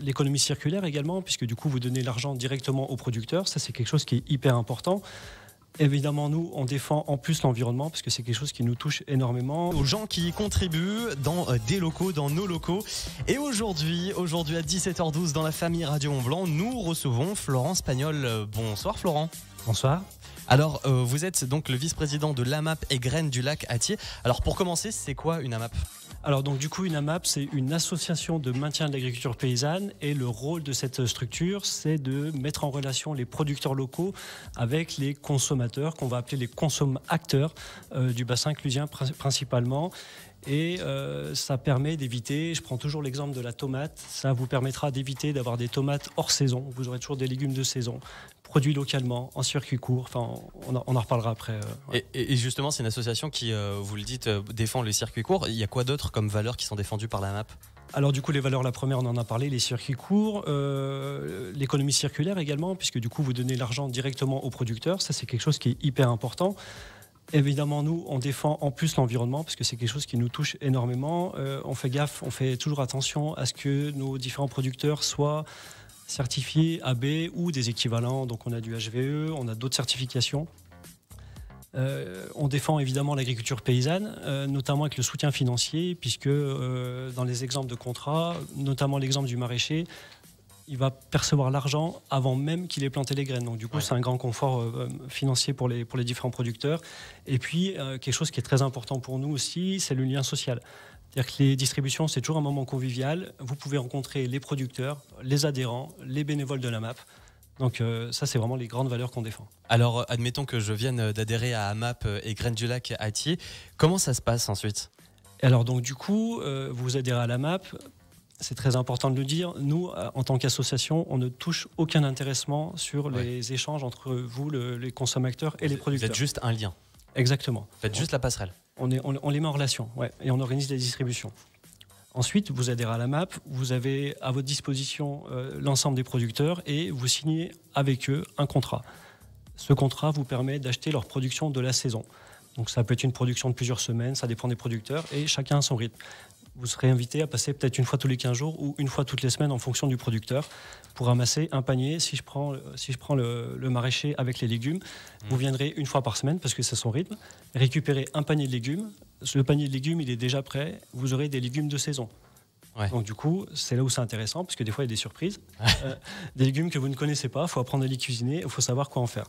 L'économie circulaire également, puisque du coup vous donnez l'argent directement aux producteurs, ça c'est quelque chose qui est hyper important. Évidemment, nous, on défend en plus l'environnement parce que c'est quelque chose qui nous touche énormément. Aux gens qui y contribuent dans des locaux, dans nos locaux. Et aujourd'hui à 17h12 dans la famille Radio Mont-Blanc, nous recevons Florent Spagnol. Bonsoir Florent. Bonsoir. Alors, vous êtes donc le vice-président de l'AMAP et Graines du Lac Attier. Alors, pour commencer, c'est quoi une AMAP ? Alors donc du coup une AMAP c'est une association de maintien de l'agriculture paysanne et le rôle de cette structure c'est de mettre en relation les producteurs locaux avec les consommateurs qu'on va appeler les consomme-acteurs du bassin clusien principalement. Et ça permet d'éviter, je prends toujours l'exemple de la tomate, ça vous permettra d'éviter d'avoir des tomates hors saison, vous aurez toujours des légumes de saison, produits localement, en circuit court, enfin on en reparlera après. Ouais. Et justement c'est une association qui, vous le dites, défend les circuits courts. Il y a quoi d'autre comme valeurs qui sont défendues par la MAP ? Alors du coup les valeurs, la première on en a parlé, les circuits courts, l'économie circulaire également, puisque du coup vous donnez l'argent directement aux producteurs, ça c'est quelque chose qui est hyper important. Évidemment, nous, on défend en plus l'environnement parce que c'est quelque chose qui nous touche énormément. On fait gaffe, on fait toujours attention à ce que nos différents producteurs soient certifiés AB ou des équivalents. Donc on a du HVE, on a d'autres certifications. On défend évidemment l'agriculture paysanne, notamment avec le soutien financier, puisque dans les exemples de contrats, notamment l'exemple du maraîcher, il va percevoir l'argent avant même qu'il ait planté les graines. Donc du coup, c'est un grand confort financier pour les différents producteurs. Et puis, quelque chose qui est très important pour nous aussi, c'est le lien social. C'est-à-dire que les distributions, c'est toujours un moment convivial. Vous pouvez rencontrer les producteurs, les adhérents, les bénévoles de la MAP. Donc ça, c'est vraiment les grandes valeurs qu'on défend. Alors, admettons que je vienne d'adhérer à AMAP et Graines du Lac Attier. Comment ça se passe ensuite ? Alors donc du coup, vous adhérez à la MAP. C'est très important de le dire. Nous, en tant qu'association, on ne touche aucun intéressement sur les échanges entre vous, les consommateurs et les producteurs. Vous êtes juste un lien. Exactement. Vous faites juste la passerelle. On les met en relation, et on organise les distributions. Ensuite, vous adhérez à la MAP, vous avez à votre disposition l'ensemble des producteurs et vous signez avec eux un contrat. Ce contrat vous permet d'acheter leur production de la saison. Donc ça peut être une production de plusieurs semaines, ça dépend des producteurs et chacun a son rythme. Vous serez invité à passer peut-être une fois tous les 15 jours ou une fois toutes les semaines en fonction du producteur pour ramasser un panier. Si je prends le maraîcher avec les légumes, vous viendrez une fois par semaine parce que c'est son rythme, récupérer un panier de légumes. Le panier de légumes, il est déjà prêt. Vous aurez des légumes de saison. Ouais. Donc du coup, c'est là où c'est intéressant parce que des fois, il y a des surprises. Des légumes que vous ne connaissez pas, il faut apprendre à les cuisiner, il faut savoir quoi en faire.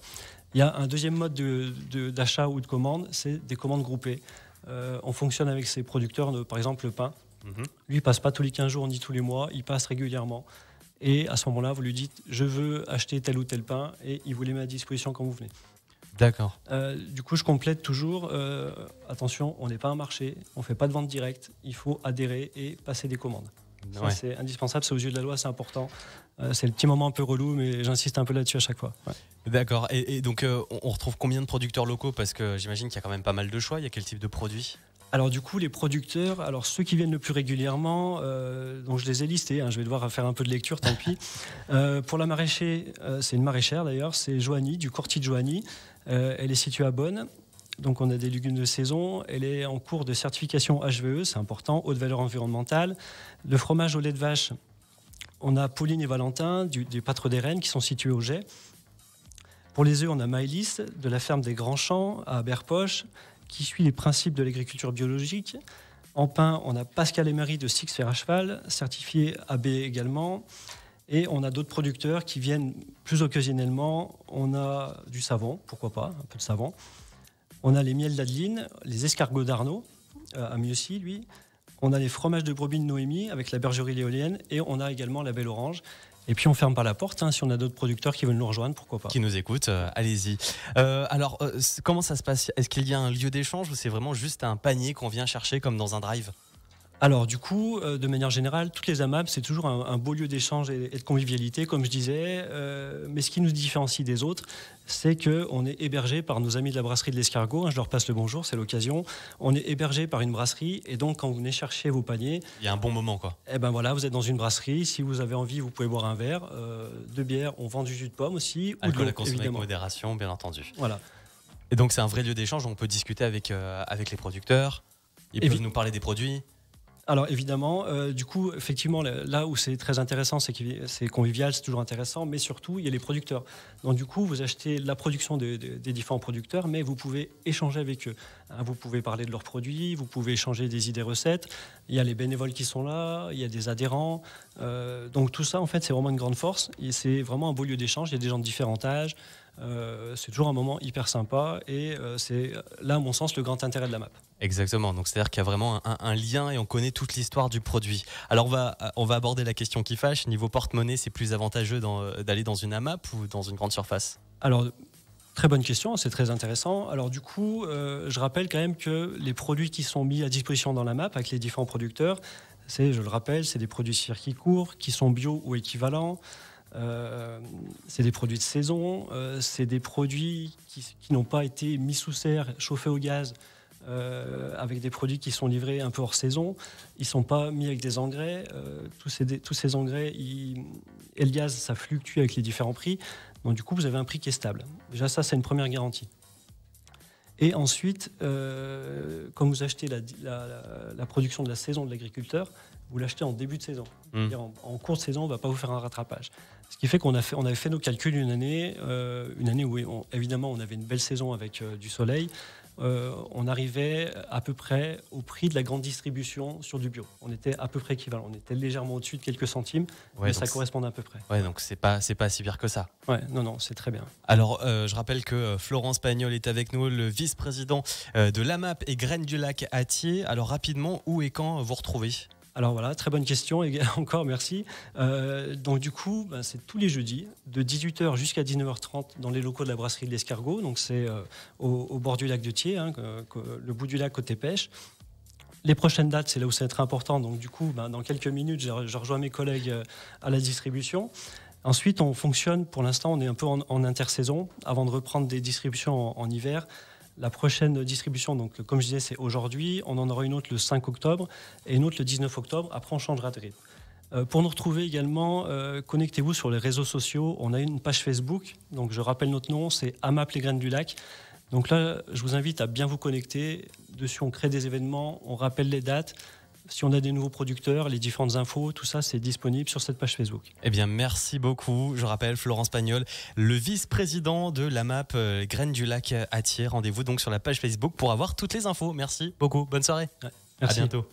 Il y a un deuxième mode d'achat ou de commande, c'est des commandes groupées. On fonctionne avec ses producteurs, par exemple le pain. Lui, il passe pas tous les 15 jours ni tous les mois, il passe régulièrement. Et à ce moment-là, vous lui dites, je veux acheter tel ou tel pain, et il vous les met à disposition quand vous venez. D'accord. Du coup, je complète toujours, attention, on n'est pas un marché, on ne fait pas de vente directe, il faut adhérer et passer des commandes. Ça, c'est indispensable, c'est aux yeux de la loi, c'est important. C'est le petit moment un peu relou, mais j'insiste un peu là-dessus à chaque fois. Ouais. D'accord. Et donc, on retrouve combien de producteurs locaux ? Parce que j'imagine qu'il y a quand même pas mal de choix. Il y a quel type de produits ? Alors du coup, les producteurs, alors ceux qui viennent le plus régulièrement, donc je les ai listés, je vais devoir faire un peu de lecture, tant pis. Pour la maraîcher, c'est une maraîchère d'ailleurs, c'est Joanie, du Corti de Joanie. Elle est située à Bonn. Donc on a des légumes de saison, elle est en cours de certification HVE, c'est important, haute valeur environnementale. Le fromage au lait de vache, on a Pauline et Valentin du Pâtre des Rennes qui sont situés au Jet. Pour les œufs, on a Maëlys de la ferme des Grands Champs à Berpoche qui suit les principes de l'agriculture biologique. En pain, on a Pascal et Marie de Six Fer à Cheval, certifié AB également. Et on a d'autres producteurs qui viennent plus occasionnellement. On a du savon, pourquoi pas, un peu de savon. On a les miels d'Adeline, les escargots d'Arnaud, à Mieuxy, lui. On a les fromages de brebis de Noémie avec la bergerie l'éolienne. Et on a également la Belle Orange. Et puis on ferme pas la porte, si on a d'autres producteurs qui veulent nous rejoindre, pourquoi pas. Qui nous écoutent, allez-y. Alors, comment ça se passe ? Est-ce qu'il y a un lieu d'échange ou c'est vraiment juste un panier qu'on vient chercher comme dans un drive ? Alors du coup, de manière générale, toutes les AMAP, c'est toujours un beau lieu d'échange et de convivialité, comme je disais. Mais ce qui nous différencie des autres, c'est qu'on est hébergé par nos amis de la brasserie de l'Escargot. Je leur passe le bonjour, c'est l'occasion. On est hébergé par une brasserie et donc quand vous venez chercher vos paniers... Il y a un bon moment, quoi. Eh ben voilà, vous êtes dans une brasserie. Si vous avez envie, vous pouvez boire un verre, de bière. On vend du jus de pomme aussi. Alcool ou de l'eau, à consommer avec évidemment. modération, bien entendu. Voilà. Et donc c'est un vrai lieu d'échange où on peut discuter avec les producteurs. Ils peuvent nous parler des produits. Alors évidemment, du coup, effectivement, là où c'est très intéressant, c'est que c'est convivial, c'est toujours intéressant, mais surtout, il y a les producteurs. Donc du coup, vous achetez la production des différents producteurs, mais vous pouvez échanger avec eux. Hein, vous pouvez parler de leurs produits, vous pouvez échanger des idées recettes. Il y a les bénévoles qui sont là, il y a des adhérents. Donc tout ça, en fait, c'est vraiment une grande force. Et c'est vraiment un beau lieu d'échange. Il y a des gens de différents âges. C'est toujours un moment hyper sympa et c'est là, à mon sens, le grand intérêt de la MAP. Exactement, donc c'est-à-dire qu'il y a vraiment un lien et on connaît toute l'histoire du produit. Alors on va aborder la question qui fâche. Niveau porte-monnaie, c'est plus avantageux d'aller dans une AMAP ou dans une grande surface? Alors, très bonne question, c'est très intéressant. Alors du coup, je rappelle quand même que les produits qui sont mis à disposition dans la MAP avec les différents producteurs, je le rappelle, c'est des produits circuit court qui sont bio ou équivalents. C'est des produits de saison, c'est des produits qui n'ont pas été mis sous serre, chauffés au gaz, avec des produits qui sont livrés un peu hors saison. Ils ne sont pas mis avec des engrais. Tous ces engrais et le gaz, ça fluctue avec les différents prix. Donc du coup, vous avez un prix qui est stable. Déjà, ça, c'est une première garantie. Et ensuite, quand vous achetez la production de la saison de l'agriculteur, vous l'achetez en début de saison. C'est-à-dire en cours de saison, on ne va pas vous faire un rattrapage. Ce qui fait on avait fait nos calculs une année où évidemment on avait une belle saison avec du soleil. On arrivait à peu près au prix de la grande distribution sur du bio. On était à peu près équivalent. On était légèrement au-dessus de quelques centimes, mais ça correspondait à peu près. Ouais, donc c'est pas si pire que ça. Ouais, non, c'est très bien. Alors, je rappelle que Florence Pagnol est avec nous, le vice-président de l'AMAP et Graines du Lac à Thiers. Alors rapidement, où et quand vous retrouvez? Alors voilà, très bonne question, et encore merci. Donc du coup, c'est tous les jeudis, de 18h jusqu'à 19h30 dans les locaux de la brasserie de l'Escargot. Donc c'est au bord du lac de Thiers, le bout du lac côté pêche. Les prochaines dates, c'est là où ça va être important. Donc du coup, dans quelques minutes, je rejoins mes collègues à la distribution. Ensuite, on fonctionne, pour l'instant, on est un peu en intersaison, avant de reprendre des distributions en hiver. La prochaine distribution, donc, comme je disais, c'est aujourd'hui. On en aura une autre le 5 octobre et une autre le 19 octobre. Après, on changera de rythme. Pour nous retrouver également, connectez-vous sur les réseaux sociaux. On a une page Facebook. Donc, je rappelle notre nom, c'est AMAP les Graines du Lac. Donc là, je vous invite à bien vous connecter. Dessus, on crée des événements, on rappelle les dates. Si on a des nouveaux producteurs, les différentes infos, tout ça, c'est disponible sur cette page Facebook. Eh bien, merci beaucoup. Je rappelle, Florence Pagnol, le vice-président de l'AMAP Graines du Lac à Thiers. Rendez-vous donc sur la page Facebook pour avoir toutes les infos. Merci beaucoup. Bonne soirée. Ouais, merci. À bientôt.